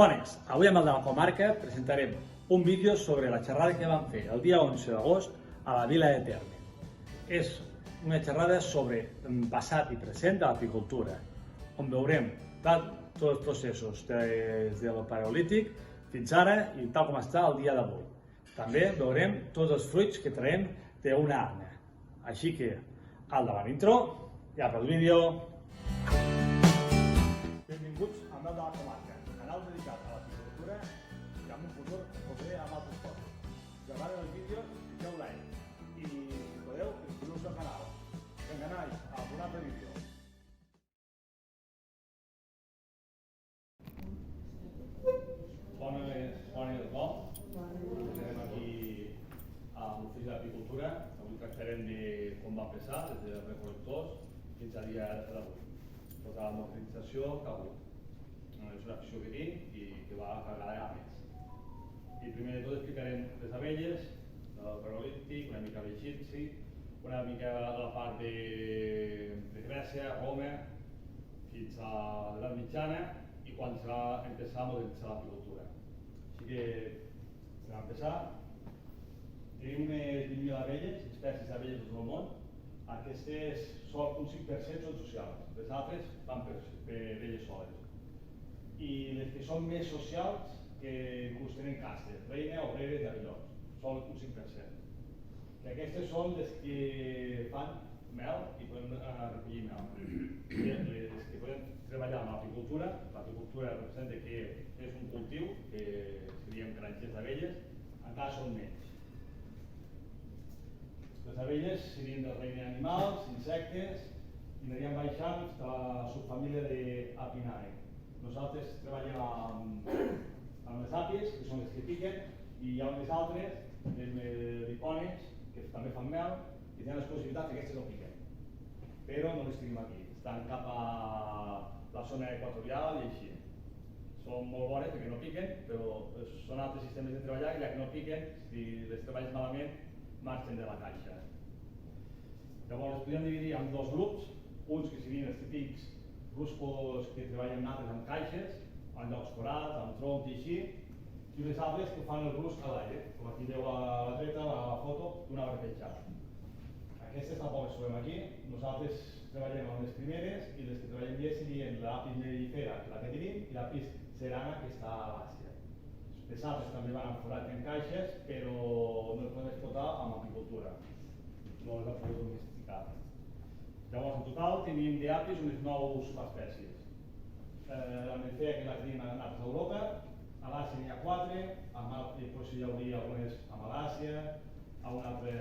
Bones, avui amb el de la comarca presentarem un vídeo sobre la xerrada que vam fer el dia 11 d'agost a la vila de Terme. És una xerrada sobre passat i present de l'apicultura, on veurem tots els processos des del paleolític fins ara i tal com està el dia d'avui. També veurem tots els fruits que traiem d'una arna. Així que, al de la intro i al vídeo. Benvinguts al meu de la comarca, canal dedicat a l'apicultura i en un futur podré amb altres coses. Si us agraden els vídeos, fiqueu like i si podeu, inscriu-vos al canal. Enganais a un altre vídeo. Bones de bon. Estem aquí a l'Ofici d'Apicultura. Avui tractarem de com va passar des dels recol·lectors fins a dia d'avui. Tota la mobilització que ha hagut. És una acció que tinc i que va carregada a més. I primer de tot explicarem les abelles, el paleolític, una mica l'egipci, una mica la part de Grècia, Roma, fins a l'edat mitjana i quan es va empezar a modernitzar l'apicultura. Així que, per empezar, tenim unes 20.000 abelles, espècies d'abelles del món. Aquestes són un 5% són socials, les altres van per elles soles. I les que són més socials, que inclús tenen castes, reina o reire d'abellots, són un 5%. Que aquestes són les que fan mel i poden recollir mel. Les que poden treballar amb l'apicultura, l'apicultura representa que és un cultiu, que seríem granjers d'abelles, encara són menys. Les abelles serien del regne d'animals, insectes, i aniríem baixant fins a la subfamília d'Apinae. Nosaltres treballem amb les àpies, que són les que piquen, i hi ha unes altres, les melipones, que també fan mel, i tenen les possibilitats que aquestes no piquen. Però no les tenim aquí, estan cap a la zona equatorial i així. Són molt bones perquè no piquen, però són altres sistemes de treballar i ja que no piquen, si les treballes malament, marxen de la caixa. Llavors els podríem dividir en dos grups, uns que serien els típics ruscos que treballen natres amb caixes, amb llocs forats, amb troncs i així, i les altres que fan el rusc a l'aire, com aquí veieu a la dreta, a la foto, d'una barpejada. Aquestes tampoc les trobem aquí, nosaltres treballem amb les primeres i les que treballem bé serien l'apis mellifera, la que tenim, i l'apis cerana, que està a l'Àsia. Les altres també van forats en caixes, però no les podem explotar amb apicultura. No les han pogut domesticar. Llavors, en total, tenim d'apis unes 9 subespècies. La mellifera, que la tenim a Europa, a l'Àsia n'hi ha 4, a Malta hi hauria algunes a Malàsia, a una altra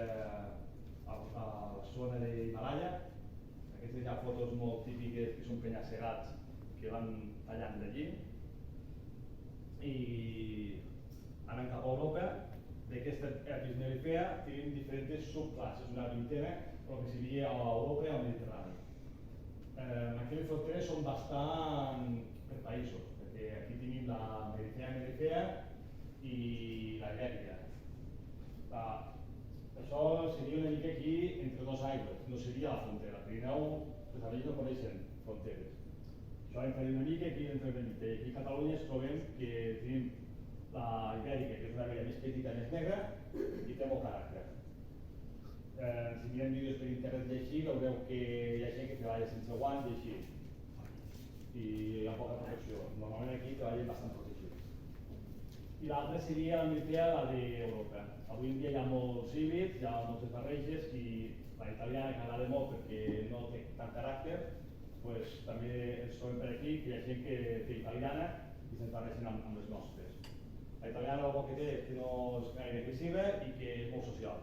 a la zona d'Himalaya. Aquestes hi ha fotos molt típiques que són penya-segats que van tallant d'allí. I anant cap a Europa, d'aquesta apis mellifera tenim diferents subclasses, una vintena, però que seria a Europa i al Mediterrani. Aquí les fronteres són bastant per països, perquè aquí tenim la mellifera i la ibèrica. Això seria una mica aquí entre dos aigües, no seria la frontera. El Pirineu, les abelles no coneixen fronteres. Això entra una mica aquí entre una mica. Aquí a Catalunya es trobem que tenim la ibèrica, que és una abella més petita, més negra, i té molt caràcter. Si mirem vídeos per internet i així, veureu que hi ha gent que treballa sense guants i així. I hi ha poca protecció. Normalment aquí treballen bastant protegits. I l'altra seria la mellifera, la d'Europa. Avui en dia hi ha molts híbrids, hi ha moltes barreges i la italiana, que agrada molt perquè no té tant caràcter, també ens trobem per aquí, que hi ha gent que té italiana i se'ns barregen amb les nostres. La italiana el bo que té és que no és gaire agressiva i que és molt social.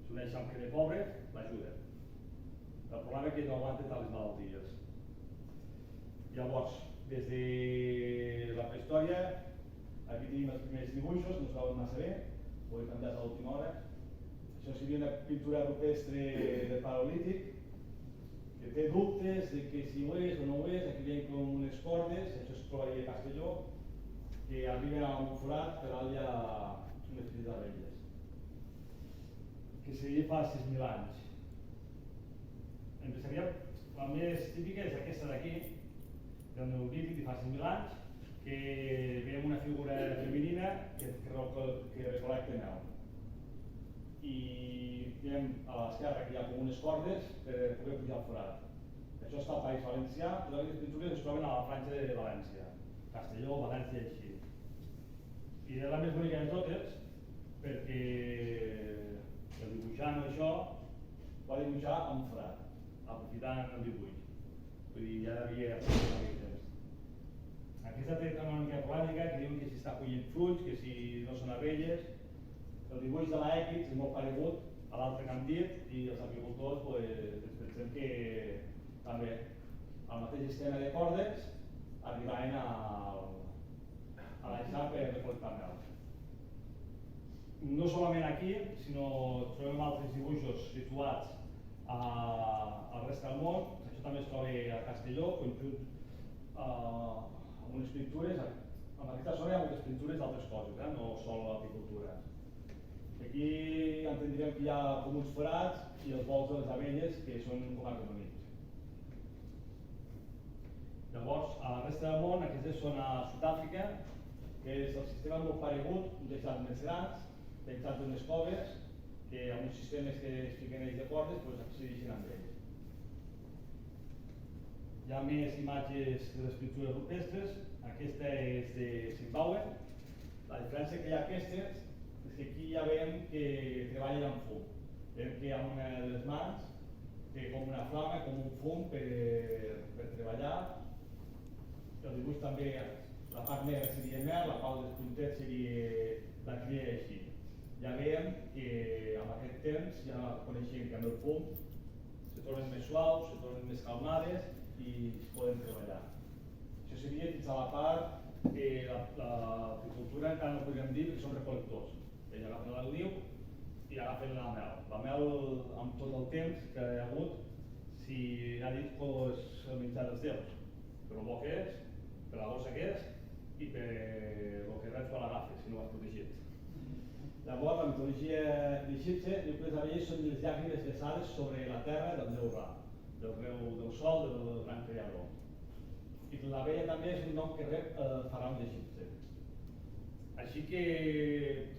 S'uneix amb que de pobre, l'ajuda. El problema és que no aguanta tals malalties. Llavors, des de la prehistòria, aquí tenim els primers dibuixos, no es veuen massa bé, ho he canviat a l'última hora. Això seria una pintura rupestre del paleolític, que té dubtes de que si ho és o no ho és. Aquí veiem com unes cordes, això es trobaria a Castelló, que arriben a un forat per on hi ha unes petites abelles, que seria fa 6.000 anys. La més típica és aquesta d'aquí, del Neolític de fa 5.000 anys, que veiem una figura femenina que recol·lecta mel. I veiem a l'esquerra que hi ha com unes cordes per poder pujar al forat. Això està al País Valencià, i les pintures es troben a la Franja de València, Castelló, València i així. I és la més bonica de totes perquè el dibuixant això va dibuixar amb un forat, aprofitant el dibuix. Vull dir, ja havia fet aquell temps. Aquesta té una mica polèmica que diuen que si està collint fruits, que si no són abelles. El dibuix de l'èquid és molt paregut a l'altre que hem dit i els agricultors ens pensem que també el mateix sistema de cordes arribaven a l'aixar per recol·lectar mel. No solament aquí, sinó trobem altres dibuixos situats al rest del món. Això també es troba a Castelló, conjunt amb unes pintures. En aquesta zona hi ha moltes pintures d'altres coses, no sol l'apicultura. Aquí entendríem que hi ha com uns forats i els vols de les abelles que són com arrodonits. Llavors, a la resta del món, aquestes són a Sud-àfrica, que és el sistema molt paregut, uns deixats més grans, pensats en les coves, que amb uns sistemes que es fiquen ells de cordes, accedeixen amb ells. Hi ha més imatges de les pintures rupestres. Aquesta és de Zimbabue. La diferència que hi ha aquestes és que aquí ja veiem que treballen amb fum. Veiem que amb una de les mans té com una flama, com un fum per treballar. El dibuix també, la part negra seria mel, la part dels puntets seria la cria així. Ja veiem que amb aquest temps ja coneixem que amb el fum se tornen més suaus, se tornen més calmades i es poden treballar. Això seria fins a la part que l'apicultura encara no podríem dir que són recol·lectors. Ells agafen el niu i agafen la mel. La mel, amb tot el temps que hi ha hagut, si ha dit que és el menjar dels déus. Per el bo que és, per la bossa que és i per el que reps quan l'agafes, si no l'has protegit. Llavors, la mitologia egípcia diu que les abelles són les llàgrimes vessades sobre la terra del déu Ra, del sol, del gran creador. I l'abella també és un nom que rep el faraó d'Egipte. Així que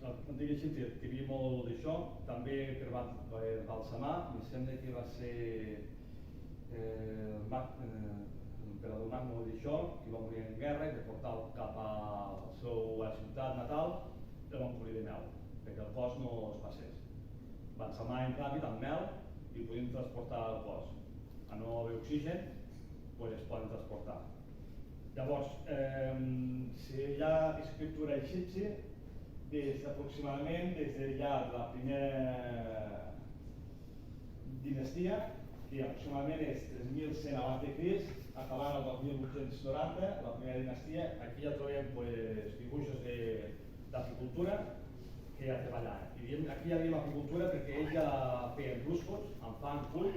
l'antic Egipte tenia molt d'això, també per balsamar, em sembla que va ser l'emperador Magno d'això, que va morir en guerra i per portar-lo cap a la seva ciutat natal, el van cobrir de mel, perquè el cos no es passés. Balsamaven ràpid amb mel i podien transportar el cos. A no haver oxigen, es poden transportar. Llavors, hi ha escriptura egípcia aproximadament des de la primera dinastia, que aproximadament és 3100 abans de Crist, acabant el 2890, la primera dinastia. Aquí ja trobem dibuixos d'apicultura que ja treballaven. Aquí ja diem apicultura perquè ells ja feien ruscos, amb fang, full,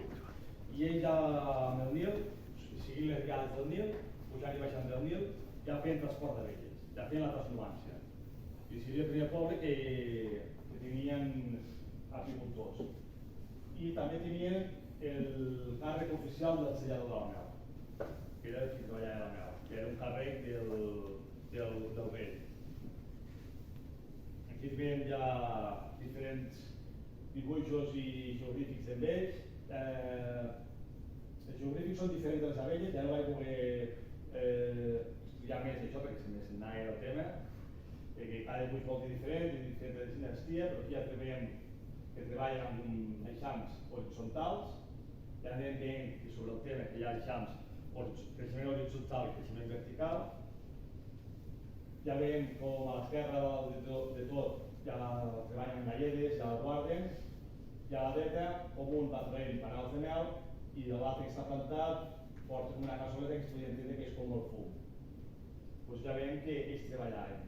i ells ja amb el Nil, seguint les guiades del Nil, pujant i baixant del Nil, ja feien transport d'abelles, ja feien la transhumància. I seria el primer poble que tenien apicultors. I també tenien el càrrec oficial del sellador de la mel, que era el que treballava la mel, que era un càrrec del rei. Aquí veiem ja diferents dibuixos i geogrífics amb ells. Els geogrífics són diferents de les abelles, ja no vaig poder estudiar més d'això perquè se m'anava el tema, perquè cada dibuix vol dir diferent, de diferent dinastia, però aquí ja veiem que treballen amb eixams horitzontals. Ja anem veient que sobre el tema que hi ha eixams creixement horitzontal i creixement vertical. Ja veiem com a l'esquerra de tot ja treballen amb galledes, ja el guarden, i a la dreta com un va traient panals de mel i l'altre que està plantat porta com una cassoleta que es podria entendre que és com el fum. Doncs ja veiem que ells treballaven.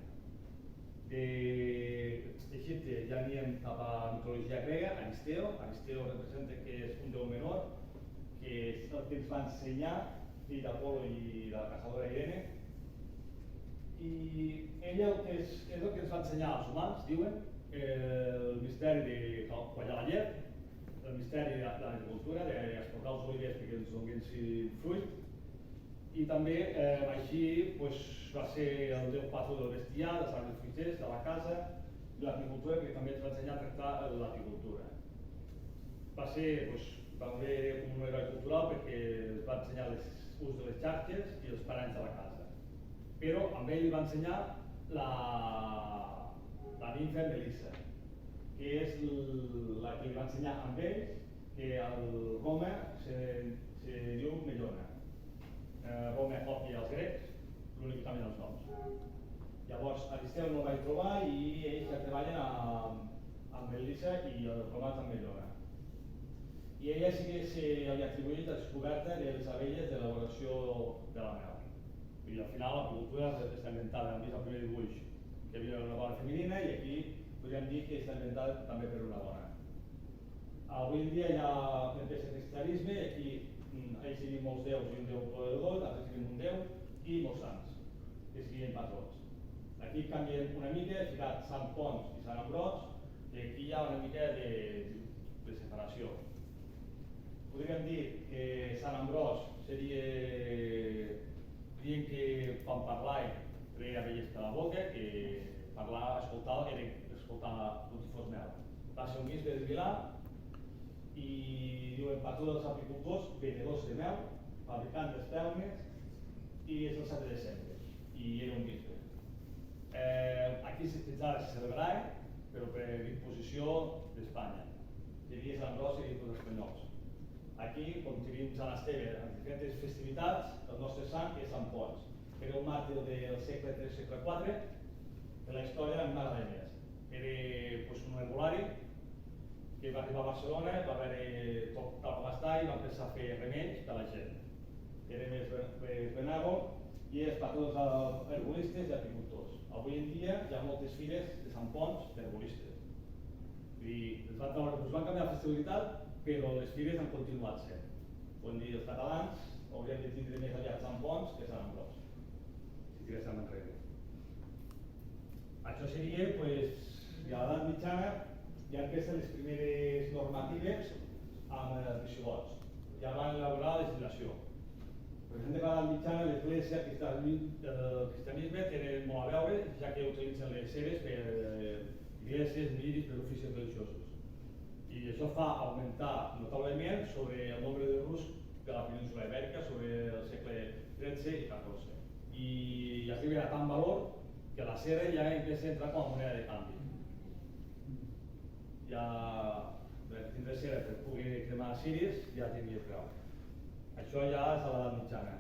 D'Egipte ja anem cap a la mitologia grega, Aristeo. Aristeo representa que és un déu menor, que és el que ens va ensenyar, fill d'Apolo i de la caçadora Irene. I ell és el que ens va ensenyar als humans, diuen, el misteri de quallar la llet, el misteri de l'agricultura, d'exportar els olivers perquè ens donin fruit, I també així va ser el déu patró del bestiar, dels arbres fruiters, de la casa i l'agricultura, perquè també ens va ensenyar a tractar l'agricultura. Va haver un heroi cultural perquè es va ensenyar l'ús de les xarxes i els paranys de la casa. Però amb ell li va ensenyar la nimfa Melissa, que és la que li va ensenyar amb ells que el Roma se diu Mellona. Roma copia els grecs, l'únic que canvien els noms. Llavors, Aristeu no el vaig trobar i ells ja treballen amb Melissa i els romans amb Mellona. I ella sí que s'havia atribuït la descoberta de les abelles de l'elaboració de la mel. I al final la cultura està inventada, hem vist el primer dibuix que hi havia una dona femenina i aquí podríem dir que està inventada també per una dona. Avui en dia hi ha l'empresa de cristianisme i aquí ells tenim molts déus i un déu proveïdor, nosaltres tenim un déu i molts sants, que siguin patrons. Aquí canvien una mica, he ficat Sant Pons i Sant Ambròs i aquí hi ha una mica de separació. Podríem dir que Sant Ambròs diuen que quan parlava treia abelles per la boca, que parlar, escoltar com si fos mel. Va ser un bisbe de Milà i diuen patró dels apicultors, venedors de mel, fabricant d'espelmes i és el 7 de desembre i era un bisbe. Aquí fins ara se celebrava, però per imposició d'Espanya. Seria Sant Ambròs i els espanyols. Aquí, com tenim Sant Esteve, en diferents festivitats, el nostre sant és Sant Pons. Era un màrtir del segle III, segle IV, que la història m'agrada més. Era un herbolari que va arribar a Barcelona, va veure tot tal com està i va empezar a fer remeis per a la gent. Era més benàvol i és patró dels herbolistes i apicultors. Avui en dia hi ha moltes fires de Sant Pons d'herbolistes. Es van canviar la festivitat, però les fires han continuat sent. Podem dir els catalans hauríem de tindre més aviat Sant Pons que Sant Ambròs, si tiréssim enrere. Això seria, a l'edat mitjana, ja empiecen les primeres normatives amb els visigots. Ja van elaborar la legislació. Per exemple, a l'edat mitjana l'església i el cristianisme tenen molt a veure, ja que utilitzen les ceres per igleses, miris, per oficis religiosos. I això fa augmentar notablement sobre el nombre de rus de la península Ibèrica sobre el segle XIII i XIV. I arriba a tant valor que la cera ja empieza a entrar com a moneda de canvi. Ja tindré cera per poder cremar ciris, ja tindria prou. Això ja és a l'edat mitjana.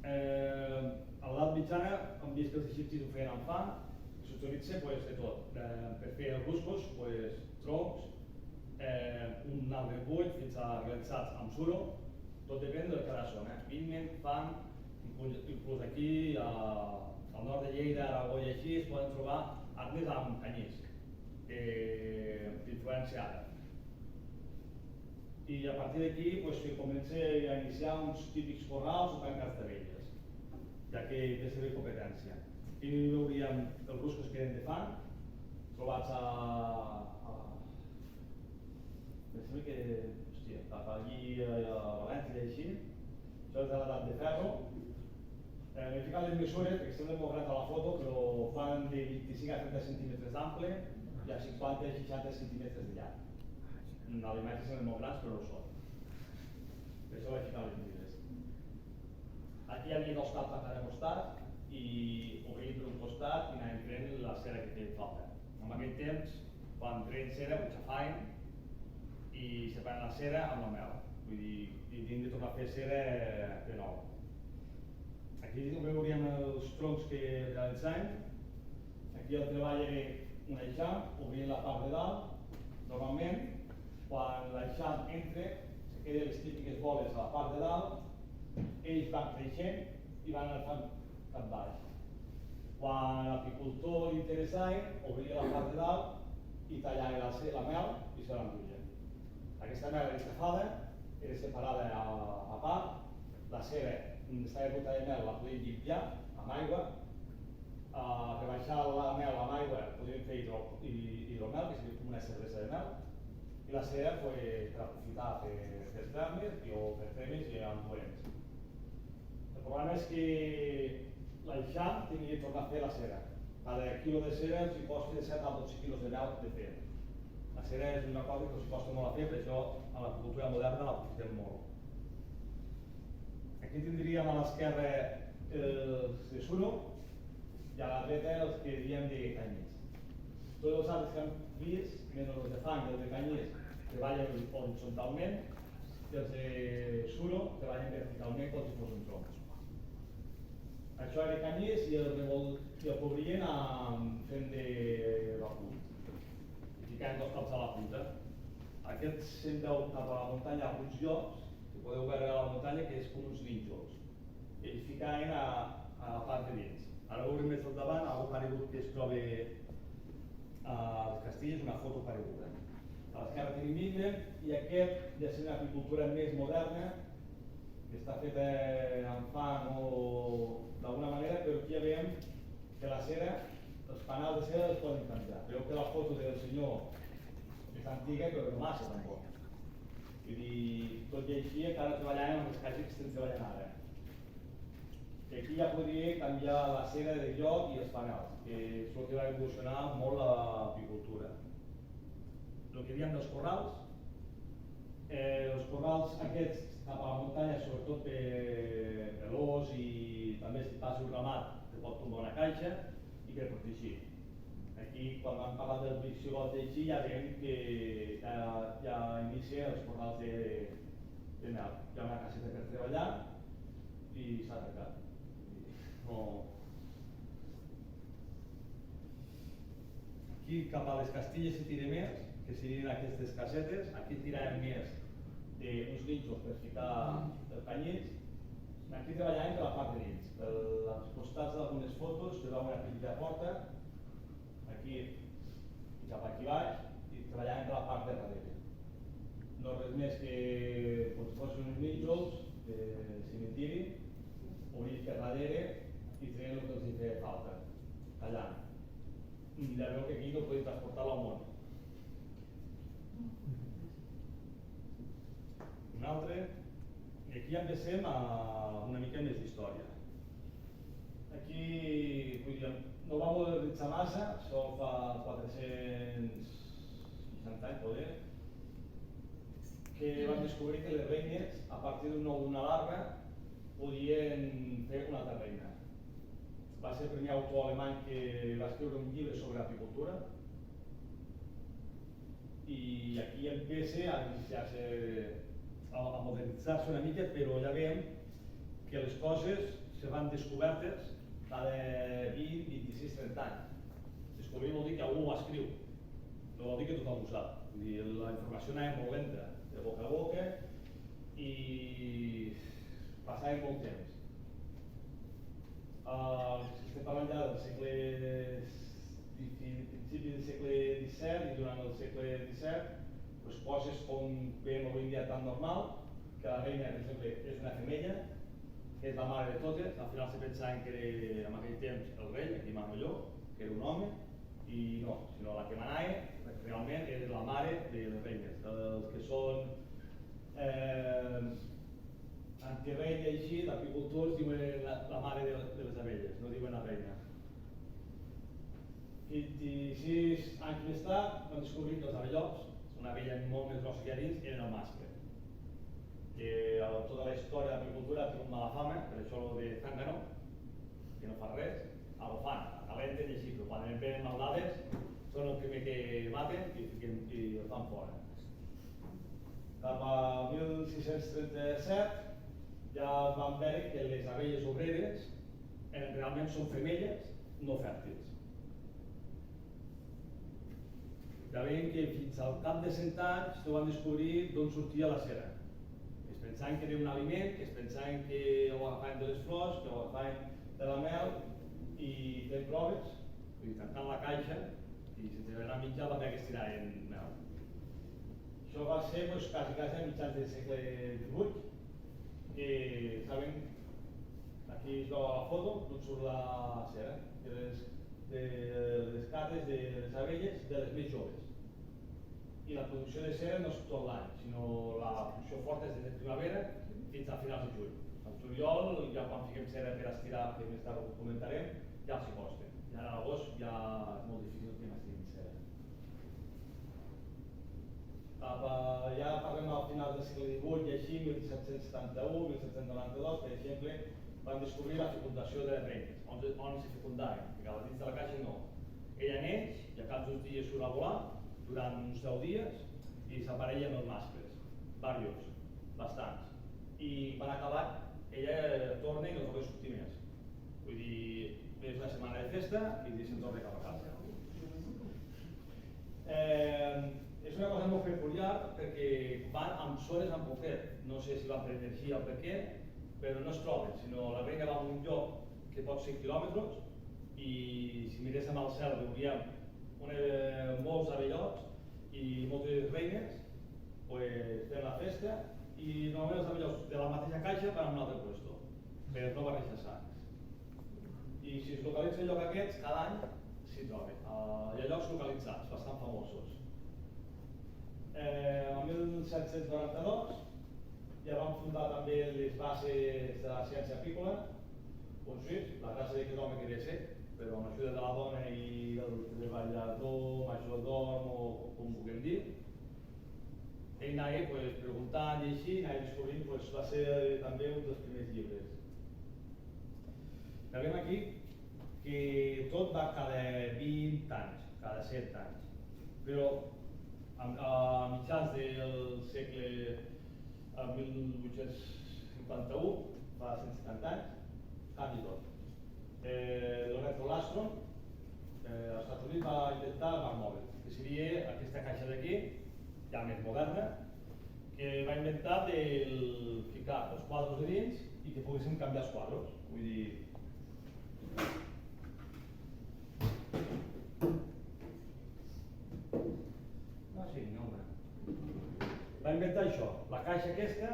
A l'edat mitjana hem vist que els egipcis ho feien amb fang, s'utilitza de tot. Per fer els ruscos, troncs, un arbre buit fins a realitzats amb suro, tot depèn de cada zona. Mínimament fan, inclús aquí al nord de Lleida, Aragó i així, es poden trobar armes amb canyís, d'influència àrab. I a partir d'aquí se comença a iniciar uns típics corrals o tancats d'abelles, ja que té la seva competència. Aquí veuríem els ruscos que eren de fang, trobats em sembla que, cap allí a València i així. Això és de l'edat de ferro. He ficat les mesures, perquè sembla molt gran a la foto, però fan de 25 a 30 centímetres d'ample i a 50 a 60 centímetres de llarg. A l'imatge semblen molt grans, però no ho són. Per això vaig ficar les mesures. Aquí hi havia dos taps a cada costat i obrim per un costat i anàvem prenent la cera que feien falta. En aquell temps, quan treien cera, ho xafaven i separen la cera amb la mel. Vull dir, hem de tornar a fer cera de nou. Aquí veuríem els troncs que realitzàvem. Aquí el treball era un eixam, obrint la part de dalt. Normalment, quan l'eixam entra, se queden les típiques boles a la part de dalt, ells van creixent i van agafant cap baix. Quan l'apicultor li interessava, obria la part de dalt i tallava la mel i se l'enduia. Aquesta mel era estafada, era separada a part, la cera estava bruta de mel, la podíem llimpar amb aigua, rebaixar la mel amb aigua podíem fer hidromel, que seria com una cervesa de mel, i la cera pues, per aprofitar per trames o per tremes i enduents. El problema és que l'Eixam tenia de tornar a fer la cera. Cada quilo de cera els costa de 7 a 12 quilos de mel de fer. La cera és una cosa que els costa molt a fer, per això a la cultura moderna l'aprofitem molt. Aquí tindríem a l'esquerra els de suro i a la dreta els que diem de canyís. Tots els altres que hem vist, menys els de fang i els de canyís, treballen horitzontalment i els de suro treballen verticalment com si fos un tronc. Això era canyís i el cobrien fent de repunt, ficant dos cops a la punta. Aquest se'n veu cap a la muntanya a alguns llocs, que podeu veure a la muntanya, que és com uns nínxols. Ells ficaven a la part de dins. Ara veurem més al davant, algo paregut que es troba als Castells, una foto pareguda. A l'esquerra tenim Ingen i aquest ja és una agricultura més moderna, que està feta amb fang o d'alguna manera, però aquí ja veiem que la cera, els panals de cera els poden canviar. Veieu que la foto del senyor és antiga, però no massa tampoc. Vull dir, tot i així encara treballàvem amb els caixes que estem treballant ara. I aquí ja podria canviar la cera de lloc i els panals, que és el que va evolucionar molt l'apicultura. El que diem dels corrals, els corrals aquests cap a la muntanya, sobretot per l'os i també si passa un ramat que pot tombar una caixa i per protegir. Aquí, quan vam parlar del visigots d'així, ja veiem que ja inicien els corrals de mel. Hi ha una caseta per treballar i s'ha tancat. Aquí, cap a les Castilles i tira més, que serien aquestes casetes. Aquí tiràvem més d'uns nínxols per ficar el canyís. Aquí treballàvem per la part de dins. Als costats d'algunes fotos trobàvem una petita porta, aquí i cap aquí baix, i treballàvem per la part de darrere. No res més que com si fossin uns nínxols de cementiri, obrits per darrere i tenint el que els hi feia falta, tallant. Ja veu que aquí no podem transportar-lo al món. Un altre, i aquí ja empecem a una mica més d'història. Aquí no va modernitzar massa, això fa 460 anys poder, que van descobrir que les reines, a partir d'un ou d'una larva, podien fer una altra reina. Va ser el primer autor alemany que va escriure un llibre sobre apicultura i aquí empieza a iniciar-se, a modernitzar-se una mica, però ja veiem que les coses se van descobertes cada 20, 26, 30 anys. Descobrir vol dir que algú ho escriu, no vol dir que tothom ho sap. Vull dir, la informació anava molt lenta, de boca a boca, i passava molt temps. Estem parlant ja del segle principi del segle XVII i durant el segle XVII les coses com veiem avui en dia tan normal, que la reina, per exemple, és una femella, que és la mare de totes. Al final se pensaven que era en aquell temps el rei, aquí mano jo, que era un home, i no, sinó la que manava realment era la mare de les reines. Els que són antirei i així, l'apicultors diuen la mare de les abelles, no diuen la reina. 26 anys més tard van descobrir que els abellots, una abella molt més grossa que a dins, eren el mascle. Que tota la història de l'apicultura té una mala fama, per això el de Zángano, que no fa res, ho fan, calenten i així, però quan en venen maldades són el primer que maten i el fan fora. Cap a 1637 ja van veure que les abelles obreres realment són femelles no fèrtils. Ja veiem que fins al cap de 100 anys no van descobrir d'on sortia la cera. Es pensaven que era un aliment, que es pensaven que ho agafaven de les flors, que ho agafaven de la mel, i fent proves, tancant la caixa, i sense haver anat a mitjà van veure que es tiraven mel. Això va ser quasi a mitjans del segle XVIII, que saben, aquí es veu a la foto d'on surt la cera, de les cates de les abelles de les més joves. i la producció de cera no és tot l'any, sinó la producció forta és des de primavera fins a finals de juny. Al juliol, ja quan fiquem cera per estirar, que més tard ho comentarem, ja els hi costa. I ara a l'agost ja és molt difícil que m'estiguin cera. Ja parlem al final del segle XVIII i així, 1771, 1792, per exemple, van descobrir la fecundació de les reines, on se fecundaven, que a dins de la caixa no. Ella neix i a cap d'uns dies surt a volar durant uns 10 dies i s'aparella amb els mascles, diversos, bastants. I quan ha acabat, ella torna i no torna a sortir més. Vull dir, és una setmana de festa i se'n torna cap a casa. És una cosa molt peculiar perquè van amb zones en concret. No sé si van per energia o per què, però no es troben, sinó la reina va a un lloc que pot ser quilòmetres i si miréssim al cel veuríem molts abellots i moltes reines fent la festa i normalment els abellots de la mateixa caixa van a un altre lloc per no barrejar sangs. I si es localitza el lloc aquests, cada any s'hi troba. Hi ha llocs localitzats, bastant famosos. El 1792 ja van fundar també les bases de la ciència apícola, la raça de aquest home queria ser, però amb l'ajuda de la dona i del treballador, majordom o com ho puguem dir. Ell anava preguntant i així, anava descobrint, va ser també un dels primers llibres. Veiem aquí que tot va cada 20 anys, cada 7 anys, però a mitjans del segle 1851, fa 170 anys, canvi tot. Lorenzo Lastron, als Estats Units, va inventar el Marmòbil, que seria aquesta caixa d'aquí, ja més moderna, que va inventar de ficar els quadres de dins i que poguéssim canviar els quadres. Vull dir, va inventar això, la caixa aquesta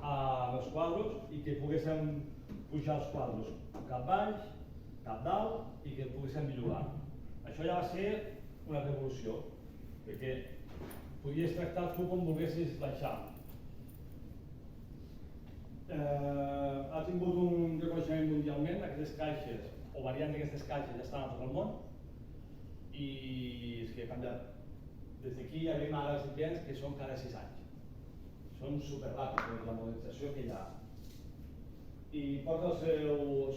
amb els quadres i que poguéssim pujar els quadres cap baix, cap dalt i que poguéssim millorar. Això ja va ser una revolució, perquè podies tractar tu com volguessis baixar. Ha tingut un reconeixement mundialment, aquestes caixes o variants d'aquestes caixes ja estan a tot el món i és que ha canviat. Des d'aquí ja veiem ara els invents que són cada 6 anys. Són superràpids, la modernització que hi ha. I porta el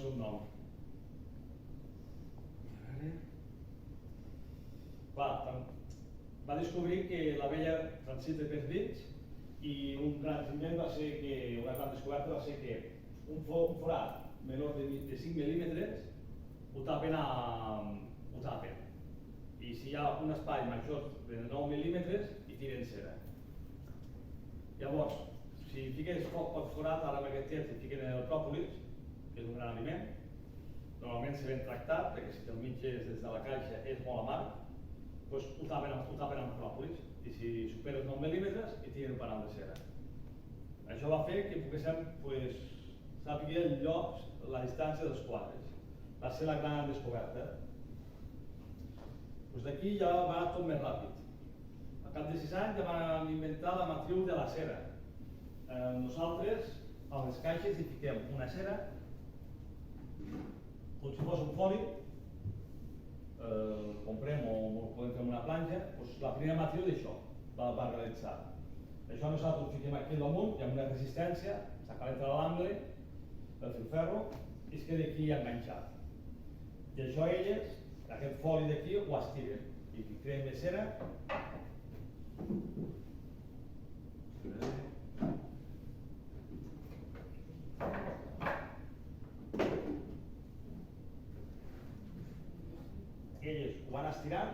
seu nom. Va descobrir que l'abella transita pels dits i un gran invent va ser que, una gran descoberta va ser que un forat menor de 5 mil·límetres ho tapen. I si hi ha un espai major de 9 mil·límetres hi tiren cera. Llavors, si fiques poc forat, ara amb aquest temps hi fiquen el pròpolis, que és un gran aliment, normalment se ben tractat, perquè si te'l mitges des de la caixa és molt amarg, doncs ho tapen amb pròpolis i si superes 9 mil·límetres hi tiren un panal de cera. Això va fer que poguéssim saber el lloc, la distància dels quadres. Va ser la gran descoberta. D'aquí ja va tot més ràpid. Al cap de 6 anys ja van inventar la matriu de la cera. Nosaltres a les caixes hi fiquem una cera, com si fos un foli, comprem o podem fer una planxa, la primera matriu d'això va realitzar. Això nosaltres ho fiquem aquí damunt i amb una resistència, s'acalenta l'angle, el filferro, i es queda aquí enganxat. I això elles, aquest foli d'aquí, ho estiren i creen més cera. Elles ho van estirant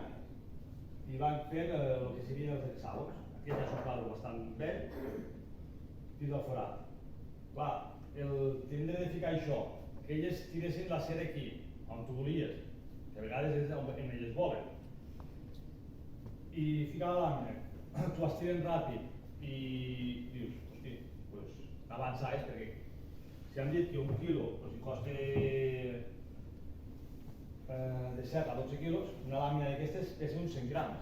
i van fer el que serien els hexàgons. Aquest ja és un quadre bastant vell, dins del forat. Clar, tindre de ficar això, que elles tiressin la cera aquí, on tu volies, que a vegades és on elles volen. I ficar la làmina, t'ho estiren ràpid i dius, hosti, avançaves perquè si han dit que 1 quilo hi costa de 7 a 12 quilos, una làmina d'aquestes pesa uns 100 grams.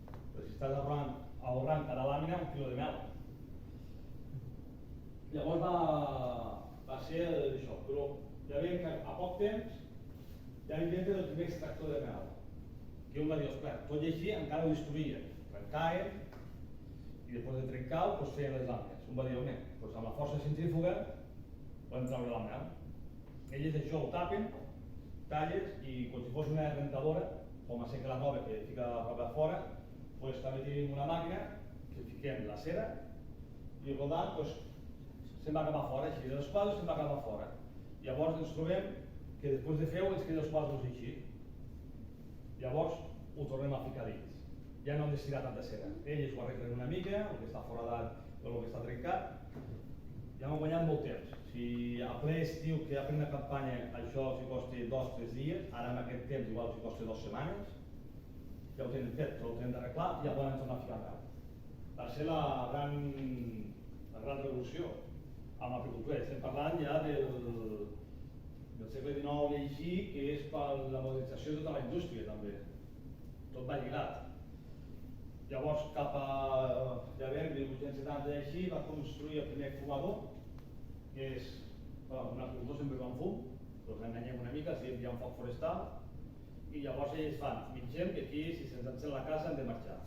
Però si estàs ahorrant ahorrant cada làmina 1 quilo de mel. Llavors va ser això, però ja veiem que a poc temps ja inventen el primer extractor de mel. Que un va dir, ostres, tot i així encara ho destruïen, trencaven i després de trencar-ho feien les làmines. Un va dir, home, amb la força centrífuga podem treure la mel. Elles això ho tapen, talles i com si fos una rentadora, com a ser que la nova que fica la roba fora, també tenim una màquina que fiquem la cera i rodant se'n va cap a fora, així de les quadres se'n va cap a fora. Llavors ens trobem que després de fer-ho ens queden els quadres així. Llavors ho tornem a ficar dins. Ja no hem d'estirar tanta cera. Elles ho arreglen una mica, el que està foradat o el que està trencat. Ja hem guanyat molt temps. Si a ple estiu que a plena campanya això els costa 2 o 3 dies, ara en aquest temps igual els costa 2 setmanes, ja ho tenen fet, però ho tenen d'arreglar i ja poden tornar a ficar mel. Va ser la gran revolució amb l'agricultura. Estem parlant ja del segle XIX i així, que és per la modernització de tota la indústria també. Tot va lligat. Llavors, cap a, ja veiem, 1870 i així, va construir el primer fumador, que és, un agricultor sempre va amb fum, però ens enganyem una mica, si hi ha un foc forestal, i llavors ells fan, mengem que aquí, si se'ns encén la casa, hem de marxar.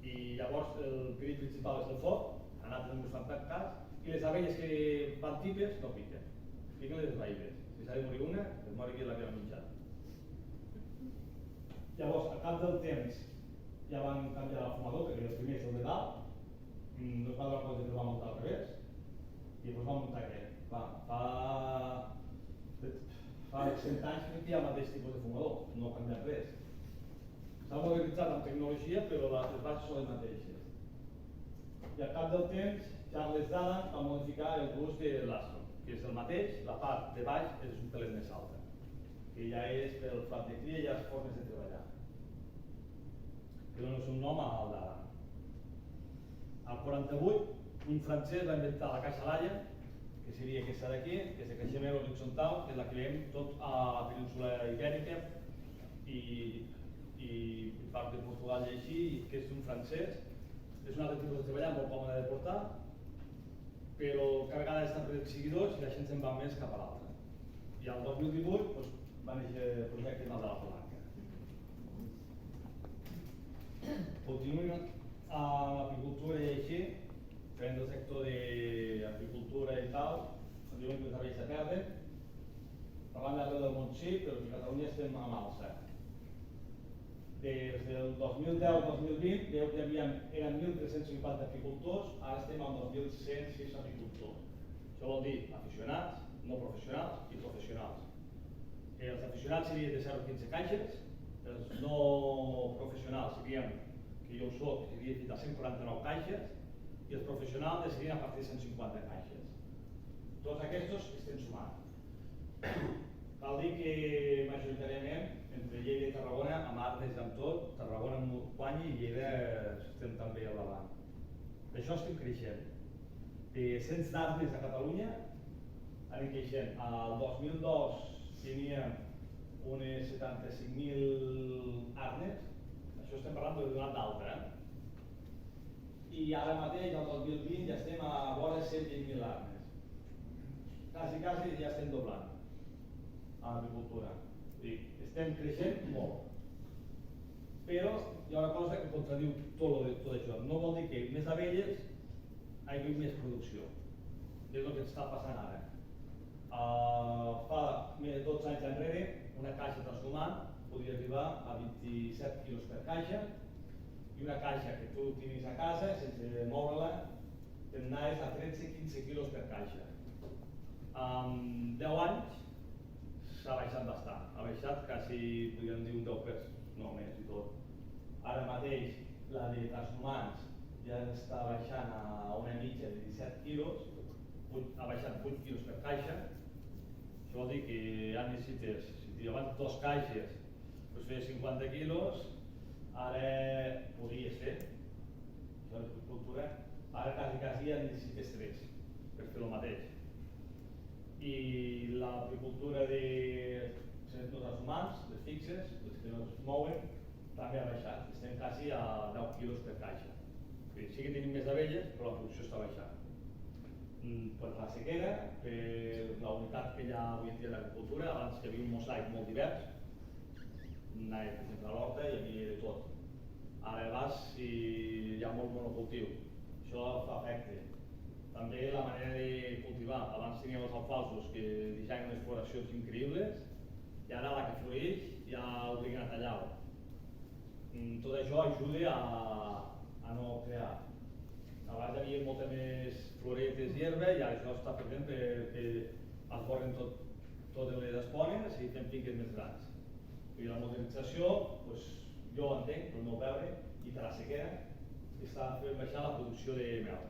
I llavors el perill principal és el foc, a nosaltres no ens fan cap cas, i les abelles que van tipes no piquen, piquen les raïbes. Si s'ha de morir una, es mori qui la que va menjar. Llavors, al cap del temps, ja van canviar el fumador, perquè el primer és el de dalt, no es va donar compte que el va muntar al revés, i després va muntar aquest. Fa 100 anys que hi ha el mateix tipus de fumador, no ha canviat res. S'ha modernitzat amb tecnologia, però les bases són les mateixes. I al cap del temps, Charles Dallan va modificar el gust de l'Astro, que és el mateix, la part de baix és un pelet més alta, que ja és pel flat de cria i les formes de treballar. Que dona un nom al Dallan. Al 48, un francès va inventar la caixa Laia, que seria aquesta d'aquí, que és de creixement horitzontal, que és la que veiem tot a la península Ibèrica i part de Portugal i així, que és un francès. És un altre tipus de treballar, molt còmode de portar, però cada vegada estan perdent seguidors i la gent se'n va més cap a l'altre. I al 2018 va néixer el projecte de la Palanca. Continuem amb l'agricultura i així, fent el sector d'agricultura i tal, diuen que els abells se perden. Parlant d'arreu del món sí, però a Catalunya estem amb alça. Des del 2010 al 2020 veieu que eren 1.350 apicultors, ara estem amb 2.106 apicultors. Això vol dir aficionats, no professionals i professionals. Els aficionats serien de 0 a 15 caixes, els no professionals serien, que jo ho soc, seria fins a 149 caixes, i els professionals serien a partir de 150 caixes. Tots aquests estem sumant. Cal dir que majoritàriament entre Lleida i Tarragona, amb Arnes i amb tot, Tarragona guanya i Lleida estem també al davant. D'això estem creixent. De 100 d'Arnes a Catalunya anem creixent. El 2002 teníem unes 75.000 Arnes, això estem parlant de donat d'altra. I ara mateix, el 2020, ja estem a vora de 120.000 Arnes. Quasi ja estem doblant a l'agricultura. Estem creixent molt. Però hi ha una cosa que contradiu tot això. No vol dir que més abelles hi hagi més producció. És el que està passant ara. Fa més de 12 anys enrere, una caixa transhumant podia arribar a 27 quilos per caixa i una caixa que tu tinguis a casa, sense moure-la, te'n anaves a 13-15 quilos per caixa. En 10 anys s'ha baixat bastant, ha baixat quasi, podríem dir, un 10%, no més i tot. Ara mateix la de transhumants ja està baixant a una mitja de 17 quilos, ha baixat 8 quilos per caixa. Això vol dir que ja necessites, si abans 2 caixes doncs feia 50 quilos, ara podries fer, això és l'agricultura, ara quasi ja necessites 3 per fer el mateix. I l'agricultura de transhumants, les fixes, les que no es mouen, també ha baixat, estem quasi a 10 quilos per caixa. Sí que tenim més abelles, però la producció està baixant. Per la sequera, per la unitat que hi ha avui en dia en l'agricultura, abans que hi havia un mosaic molt divers, anava, per exemple, a l'horta hi havia de tot. Ara a baix hi ha molt monocultiu, això fa efecte. També la manera de cultivar, abans teníem els alfalsos que deixaven unes floracions increïbles i ara la que floreix ja obliguen a tallar-ho. Tot això ajuda a no crear. Abans hi havia molta més floretes i herba i ara això està perdent perquè es borren totes les espones i fem finques més grans. I la modernització, jo ho entenc, pel meu veure, i per la sequera, està fent baixar la producció de mel.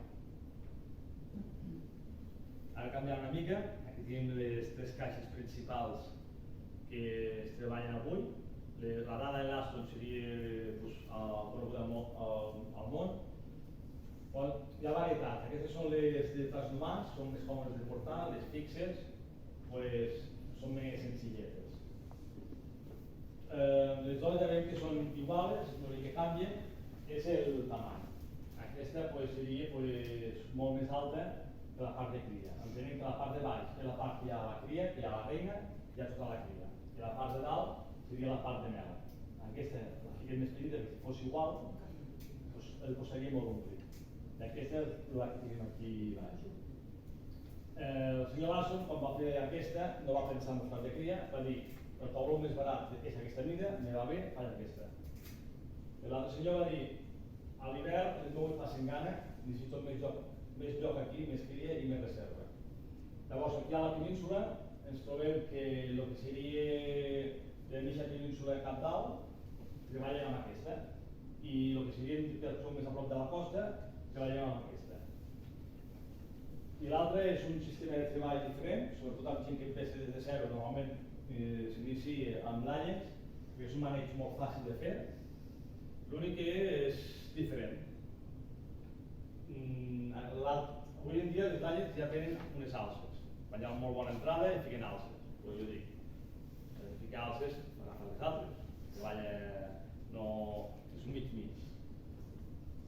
Ara canviant una mica, aquí tenim les 3 caixes principals que es treballen avui. La rada de l'Aston seria coneguda al món. Hi ha varietat, aquestes són les de transhumants, són més còmodes de portar, les fixes són més senzilletes. Les dones ja veiem que són iguals, l'únic que canvien és el tamany. Aquesta seria molt més alta que la part de cria. Entenem que la part de baix és la part que hi ha la cria, que hi ha la reina, hi ha tota la cria. I la part de dalt seria la part de mel. Aquesta, la fiquem més petita, que si fos igual, el posaria molt omplit. I aquesta és la que tenim aquí baix. El senyor Larson, quan va fer aquesta, no va pensar en les parts de cria, va dir, el tauló més barat és aquesta mida, me va bé, faig aquesta. L'altre senyor va dir, a l'hivern les meves passen gana, necessito més lloc aquí, més cria i més reserva. Llavors, aquí a la península ens trobem que el que seria de l'inicia península cap dalt treballen amb aquesta i el que seria que som més a prop de la costa treballem amb aquesta. I l'altre és un sistema de treball diferent, sobretot amb gent que empieza des de zero, normalment s'inicia amb l'ànecs, perquè és un maneig molt fàcil de fer, l'únic que és diferent. Avui en dia les ànecs ja tenen unes alces, quan hi ha una molt bona entrada i fiquen alces, però jo dic, ficar alces per agafar les altres, és un mig-mig.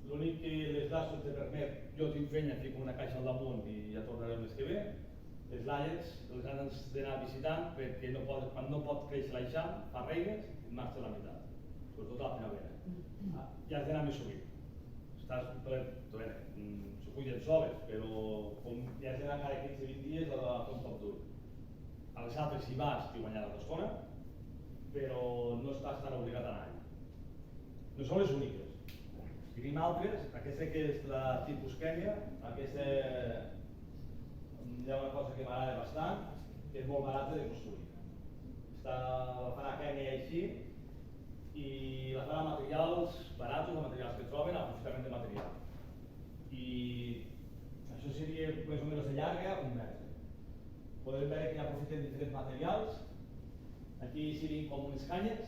L'únic que les lassos te permet, jo tinc feina, fico una caixa al damunt i ja tornaré el mes que ve. Les laies les han d'anar visitant perquè quan no pot créixer l'eixam, fa reines i et marxa la meitat, sobretot a la primavera. Ja has d'anar més sovint. S'ho cuiden soles, però ja has d'anar cada 15-20 dies a fer un cop dur. A les altres si vas t'hi guanyaràs l'estona, però no estàs tan obligat a anar-hi. No són les úniques. Tenim altres, aquesta que és la tipus Kènia, aquesta hi ha una cosa que m'agrada bastant, que és molt barata de construir. La fan a Kènia així i la fan a materials barats, o materials que troben, aprofitament de material. I això seria més o menys de llarga, un metre. Podem veure que aprofiten diferents materials. Aquí serien com unes canyes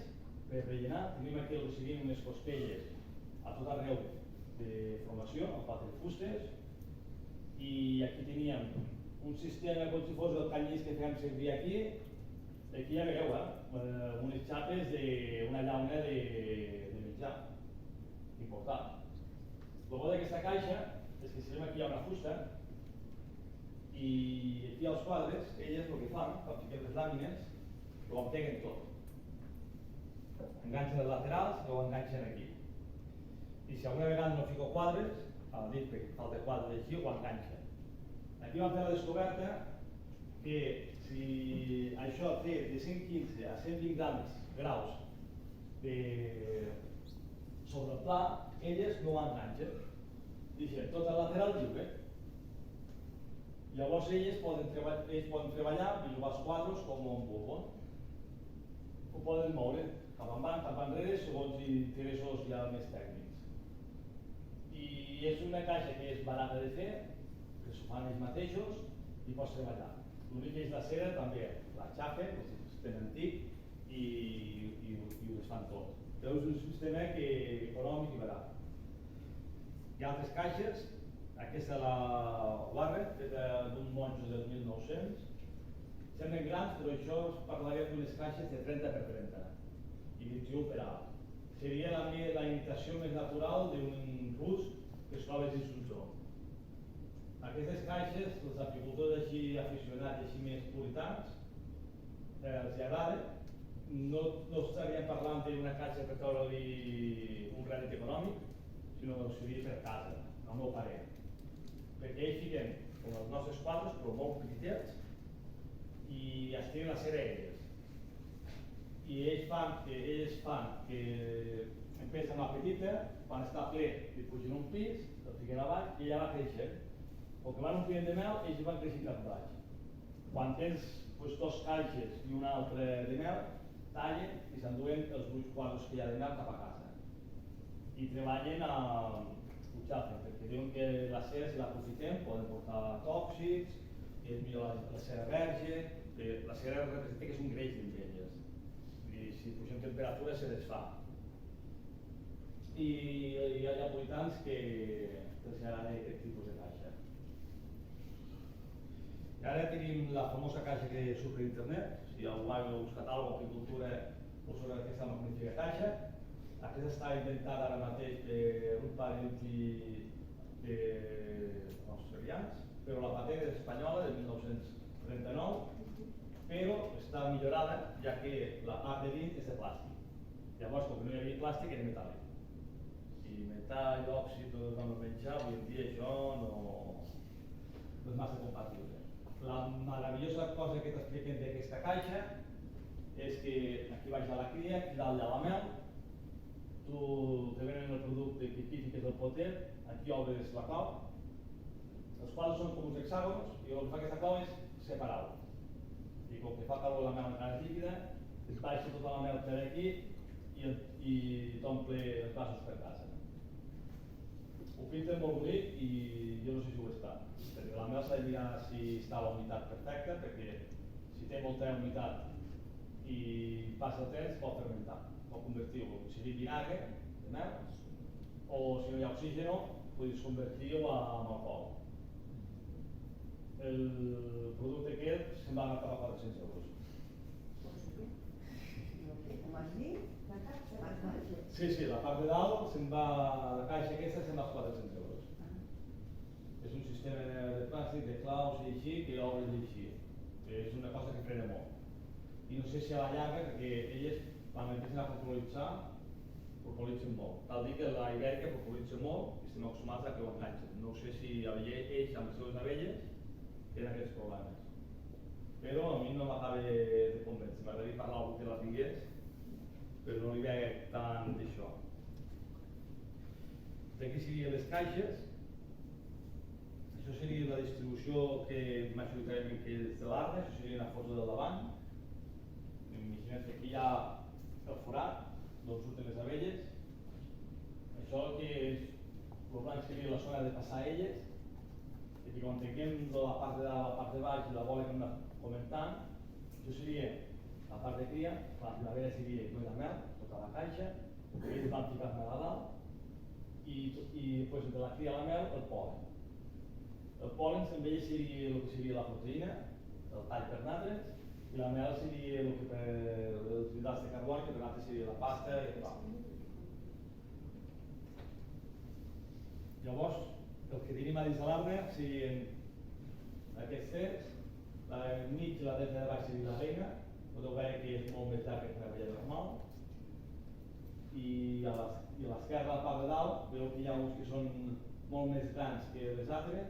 per rellenar. Tenim aquí el que serien unes costelles a tot arreu de formació, amb 4 fustes. I aquí teníem un sistema com si fos el canyís que fèiem servir aquí. Aquí ja veieu, unes xapes d'una llauna de menjar, important. El bo d'aquesta caixa és que si veiem aquí hi ha una fusta i aquí als quadres, elles el que fan, quan fiquem les làmines, ho empeguen tot. Enganxen els laterals i ho enganxen aquí. I si alguna vegada no fico quadres, dit que falta quadres així, ho enganxen. Aquí vam fer la descoberta que si això té de 115 a 120 graus sobre el pla, elles no ho enganxen. Deixen tot el lateral lliure. Llavors ells poden treballar i jugar els quadres com un vulguin. Ho poden moure cap endavant, cap enrere, segons interessos ja més tècnics. I és una caixa que és barata de fer, que s'ho fan ells mateixos i pots treballar. L'únic que és de cera també, la xafen, el sistema antic, i ho fan tot. Però és un sistema econòmic i barat. Hi ha altres caixes, aquesta la Warren, feta d'un monjo del 1900. Semblen grans, però això parlarem d'unes caixes de 30 per 30 i 21 per alt. seria la imitació més natural d'un rusc que es troba dins un zoo. Aquestes caixes, els apicultors així aficionats i així més puritans, els agrada. No estaríem parlant d'una caixa per treure-li un rèdit econòmic, sinó que seria per casa, al meu parer. Perquè ells fiquen com els nostres quadres, però molt petitets, i es tiren a ser elles. I ells fan que empiecen amb la petita, quan està ple li pugen un pis, el fiquen a baix i ella va creixent. O que van omplint de mel, ells van creixent cap baix. Quan tens dos caixes i una altra de mel, tallen i s'enduen els 8 quadros que hi ha de mel cap a casa. I treballen a utxafen, perquè diuen que la cera, si l'aprofitem, poden portar tòxics, que és millor la cera verge, la cera representa que és un greix dins d'elles. I si pugem temperatura se desfà. I hi ha puritans que els agrada aquest tipus de caixa. I ara tenim la famosa caixa que surt per internet. Si algú ha buscat alguna cosa, apicultura, us sobre aquesta magnífica caixa. Aquesta està inventada ara mateix per un parell d'australians, però la patent és espanyola, de 1939, però està millorada, ja que la part de dins és de plàstic. Llavors, com que no hi havia plàstic, era metàl·lic. I metall, òxid, tot el vam menjar, avui en dia això no és massa compatible. La meravellosa cosa que t'expliquen d'aquesta caixa és que aquí baix de la cria, aquí dalt hi ha la mel, tu te venen el producte que aquí fiques el potet, aquí obres la clau, els quals són com uns hexàgons i el que fa aquesta clau és separar-ho. I com que fa calor la mel encara és líquida, es baixa tota la mel per aquí i t'omple els vasos per casa. Ho pinten molt bonic i jo no sé si ho està. Perquè la mel s'ha de mirar si està a la humitat perfecta, perquè si té molta humitat i passa el temps pot fermentar, pot convertir-ho, si dic vinagre de mel, o si no hi ha oxígeno, pots convertir-ho en alcohol. El producte aquest se'n va anar per a 400 euros. Sí, la part de dalt se'n va, la caixa aquesta se'n va als 400 euros. És un sistema de plàstic, de claus i així, que obres i així. És una cosa que frena molt. I no sé si a la llarga, perquè elles, quan empiecen a popularitzen molt. Cal dir que la ibèrica popularitza molt i estem acostumats a que ho enganxen. No sé si ells, amb les seves abelles, tenen aquests problemes. Però a mi no m'acaba de convèncer. M'agradaria parlar amb algú que la tingués, però no li veig tant d'això. D'aquí serien les caixes. Això seria la distribució que majoritàriament que és de l'arbre, això seria una foto del davant. Imagina't que aquí hi ha el forat, d'on surten les abelles. Això que és, el blanc seria la zona de passar elles, i quan tinguem la part de dalt, la part de baix i la bola que hem anat comentant, això seria la part de cria, la primavera seria la mel, tota la caixa, ells van ficar mel a dalt, i entre la cria i la mel, el pol·len. El pol·len amb ells seria el que seria la proteïna, el tall per natres, i la mel seria el que per els hidrats de carboni, que per natres seria la pasta i el pa. Llavors, el que tenim a dins de l'arbre serien aquests tres, la de mig i la dreta de baix seria la reina, podeu veure que és molt més llarga que una abella normal, i a l'esquerra, a la part de dalt, veieu que hi ha uns que són molt més grans que les altres,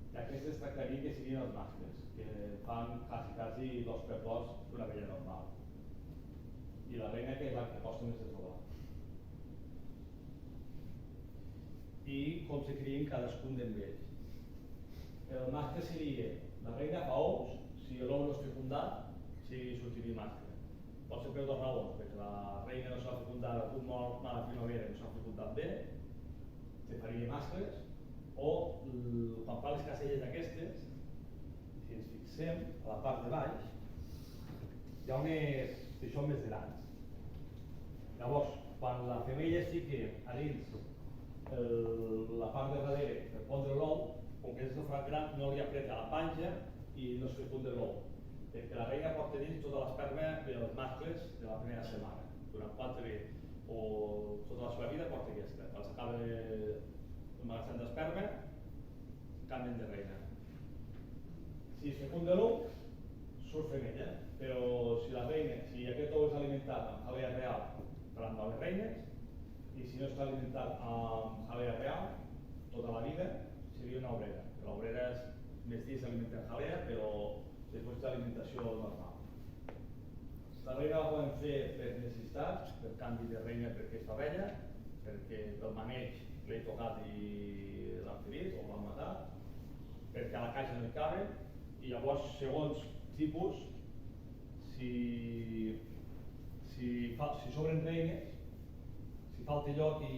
i aquestes tractaria que serien els mascles, que fan quasi 2x2 d'una abella normal. I la reina, que és la que costa més de trobar. I com se crien cadascun d'ells. El mascle seria, la reina fa ous, si l'ou no és fecundat, sortiria mascle. Pot ser per dues raons, perquè la reina no s'ha fecundat un mal a primavera, no s'ha fecundat bé, se faria mascles, o quan fa les caselles aquestes, si ens fixem a la part de baix, hi ha unes que són més grans. Llavors, quan la femella es fica a dins la part de darrere per pondre l'ou, com que és el forat gran, no li apreta la panja i no es fecunda l'ou, perquè la reina porta dins tota l'esperma dels mascles de la primera setmana, durant 4 o tota la seva vida porta aquesta. Quan s'acaba el magatzem d'esperma, canvien de reina. Si es fecunda l'ou, surt femella, però si aquest ou és alimentat amb jalea real, faran noves reines, i si no està alimentat amb jalea real, tota la vida seria una obrera. L'obrera més dies s'alimenta amb jalea, però després d'alimentació normal. La reina la poden fer per necessitats, per canvi de reina perquè està vella, perquè pel maneig l'he tocat i l'han ferit o l'han matat, perquè a la caixa no hi caben, i llavors, segons tipus, si s'obren reines, si falta lloc i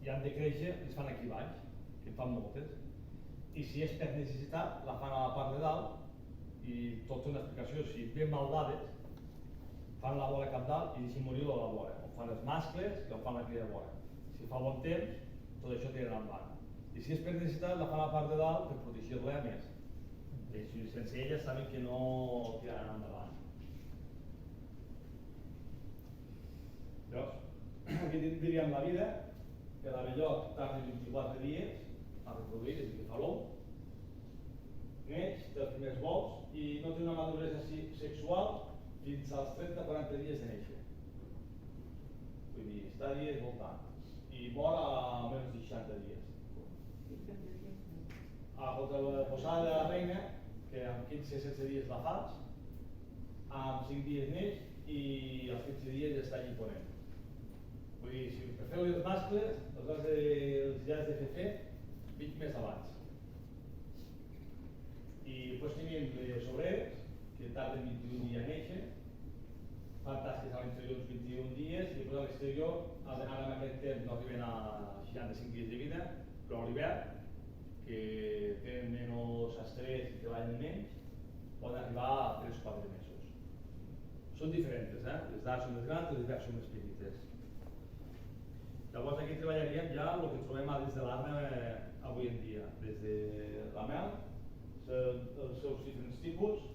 han de créixer, les fan aquí baix, que en fan moltes. I si és per necessitat, la fan a la part de dalt, i tot té una explicació. Si ben mal dades, fan la bola cap dalt i deixen morir la bola. O fan els mascles, que ho fan la cria de bola. Si fa bon temps, tot això tirarà endavant. I si és per necessitat, la fan a la part de dalt per protegir-la més. I sense ella saben que no tiraran endavant. Llavors, aquí diríem la vida, que l'abellot tarda 24 dies a reproduir, és a dir, que fa l'ou, neix, té els primers bous i no té una maduresa sexual fins als 30-40 dies de néixer. Vull dir, està a dies voltant. I mor a menys de 60 dies. A la posada de la reina, que amb 15-16 dies la fas, amb 5 dies neix i als 15 dies ja està allí ponent. Vull dir, si per fer els mascles, els ja has de fer 20 més abans. I després tenim les obreres, que tarden 21 dies a néixer, fan tasques a l'interior uns 21 dies, i després a l'exterior, ara en aquest temps no arriben a 65 dies de vida, però a l'hivern, que tenen menys estrès i treballen menys, poden arribar a 3 o 4 mesos. Són diferents, les d'ara són més grans i les d'ara són més petites. Llavors aquí treballaríem ja el que trobem des de l'arna avui en dia, des de la mel, els seus diferents tipus,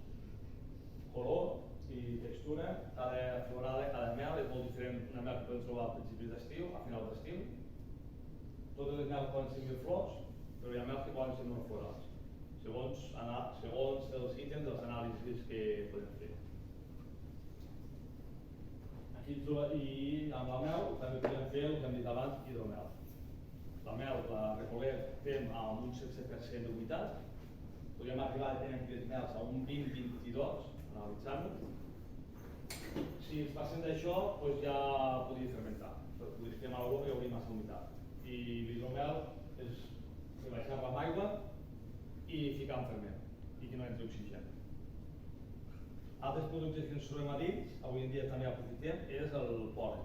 color i textura. Cada florada, cada mel és molt diferent. Una mel que podem trobar a principis d'estiu, a final d'estiu. Totes les mel poden ser mil flors, però hi ha mels que poden ser monoflorals, segons els ítems dels anàlisis que podem fer. I amb la mel també podem fer el que hem dit abans, hidromel. La mel la recollim amb un 16% d'humitat, podríem arribar a tenir aquests mels a un 20-22, analitzant-ho. Si ens passem d'això, ja podria fermentar, però podria fer mal olor i hauria massa humitat. I l'hidromel és rebaixar-la amb aigua i ficar en ferment, i que no entri oxigen. Altres productes que ens trobem a dins, avui en dia també aprofitem, és el pol·len,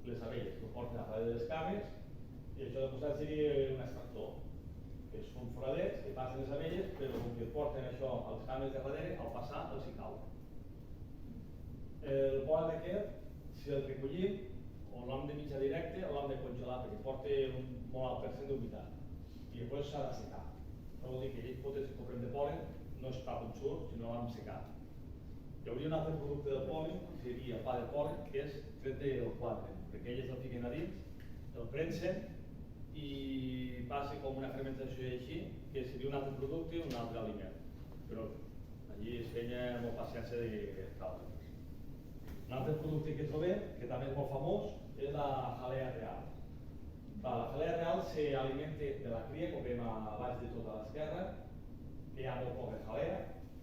les abelles, que ho porten a darrere de les cames, i això de costat seria un extractor, que són foradets que passen les abelles, però com que porten això a les cames de darrere, al passar els hi cau. El pol·len aquest, si el recollim, o l'hem de mitja directe o l'hem de congelar, perquè porta un molt alt percent d'humitat. I després s'ha de secar. Això vol dir que aquells potents que comprem de pol·len no és pa com surt, sinó l'hem secat. Hi hauria un altre producte de pol·len, que seria el pa de pol·len, que és tret del quadre, perquè ells el fiquen a dins, el premsen i passa com una fermentació així, que seria un altre producte, un altre aliment. Però allí es feia molt paciència de calma. Un altre producte que trobem, que també és molt famós, és la jalea real. La jalea real s'alimenta de la cria, com veiem a baix de tota l'esquerra, que hi ha molt poca jalea,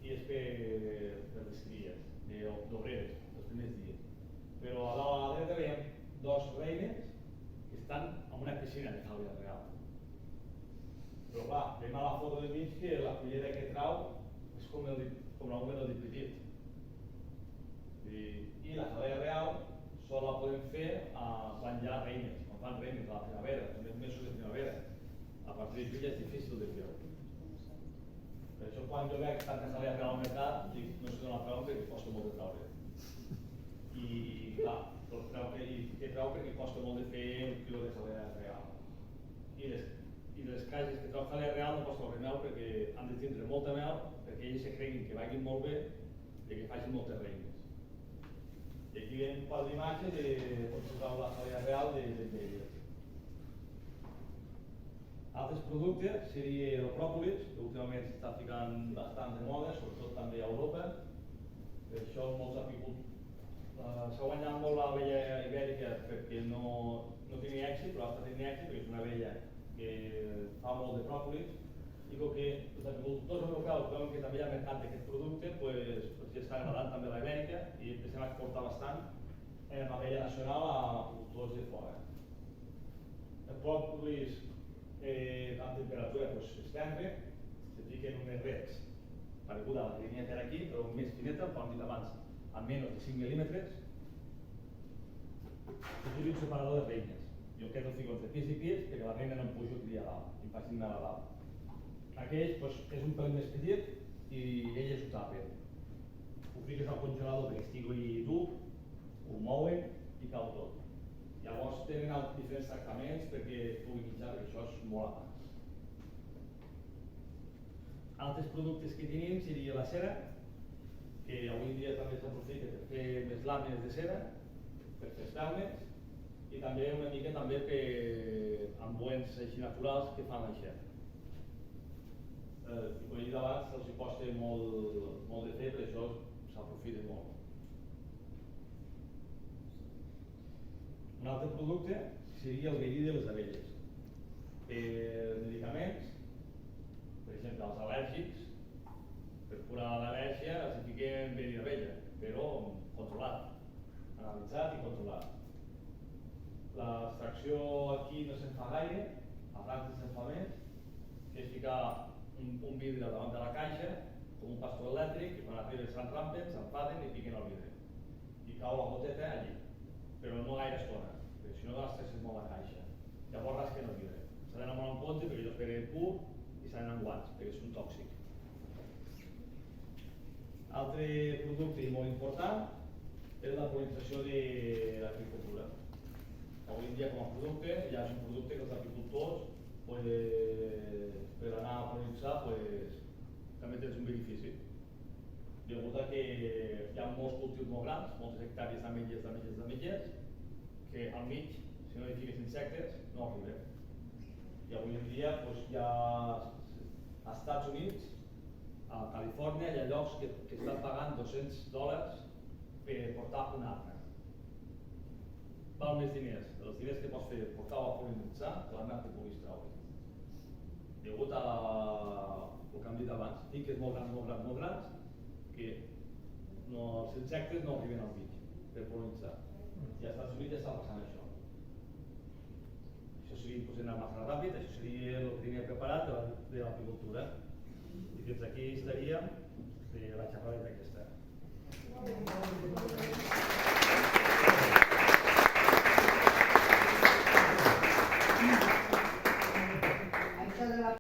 i és per les cries, d'obreres, els primers dies. Però a la dreta veiem dos reines que estan en una piscina de jalea real. Però clar, veiem a la foto del mig que la cullera que trau és com l'augment del dit petit. I la jalea real sol la podem fer quan hi ha reines, quan fan reines a la primavera, en els mesos de primavera. A partir de juny és difícil de fer. Per això quan jo veig tanta jalea real al mercat, dic, no sé d'on la trau perquè costa molt de traure. I clar, què trau perquè costa molt de fer un quilo de jalea real. I les caixes que trau jalea real no costa molt de mel perquè han de tindre molta mel perquè ells se creguin que vagin molt bé i que facin moltes reines. I aquí veiem un quadre d'imatge de com se troba la farina real d'elles. Altres productes seria el pròpolis, que últimament s'està ficant bastant de moda, sobretot també a Europa. Per això molts apicultors s'ha guanyat molt l'abella ibèrica perquè no tenia èxit, però està tenint èxit perquè és una abella que fa molt de pròpolis, i com que els apicultors europeus veuen que també hi ha mercat d'aquest producte, doncs ja està agradant també la ibèrica i empecem a exportar bastant l'abella nacional a apicultors de fora. El pròpolis amb temperatura externa se fica en unes rets pareguda a la que tenia per aquí, però més fineta, com hem dit abans, a menys de 5 mil·límetres. Utilitzo un separador de reines. Jo aquest el fico entre pis i pis perquè la reina no em puja aquí a dalt i em facin anar a dalt. Aquell és un pel més petit i elles ho tapen. Ho fiques al congelador perquè estigui dur, ho mouen i cau tot. Llavors tenen diferents tractaments perquè pugui menjar, perquè això és molt a mà. Altres productes que tenim seria la cera, que avui en dia també s'aprofita per fer més làmines de cera, per fer espelmes, i també una mica també amb embogents així naturals que fan això. I com he dit abans, els hi costa molt de fer, per això s'aprofita molt. Un altre producte seria el verí de les abelles. Medicaments, per exemple, els al·lèrgics, per curar l'al·lèrgia es fiquen verí d'abella, però controlat, analitzat i controlat. L'extracció aquí no se'n fa gaire, a França se'n fa més, que és ficar un vidre davant de la caixa, com un pastor elèctric, i quan arriben s'enrampen, s'enfaden i piquen el vidre. I cau la goteta allí, però no gaire estona, perquè si no l'estresses molt la caixa. Llavors rasquen el vidre. S'ha d'anar molt en compte perquè allò es pega pur i s'ha d'anar amb guants, perquè és un tòxic. Altre producte molt important és la pol·linització de l'agricultura. Avui en dia com a producte ja és un producte que els apicultors per anar a pol·linitzar també tens un benefici. Degut a que hi ha molts cultius molt grans, moltes hectàrees d'ametllers, que al mig, si no hi fiques insectes, no arriben. I avui en dia hi ha als Estats Units, a Califòrnia, hi ha llocs que estan pagant $200 per portar un arna. Val més diners, els diners que pots fer portar-ho a pol·linitzar, que l'arna que puguis treure. Degut a el que hem dit abans, finques molt grans, que els insectes no arriben al mig per pol·linitzar. I als Estats Units ja està passant això. Això seria anar massa ràpid, això seria el que tenia preparat de l'apicultura. I fins aquí estaríem de la xerrada aquesta.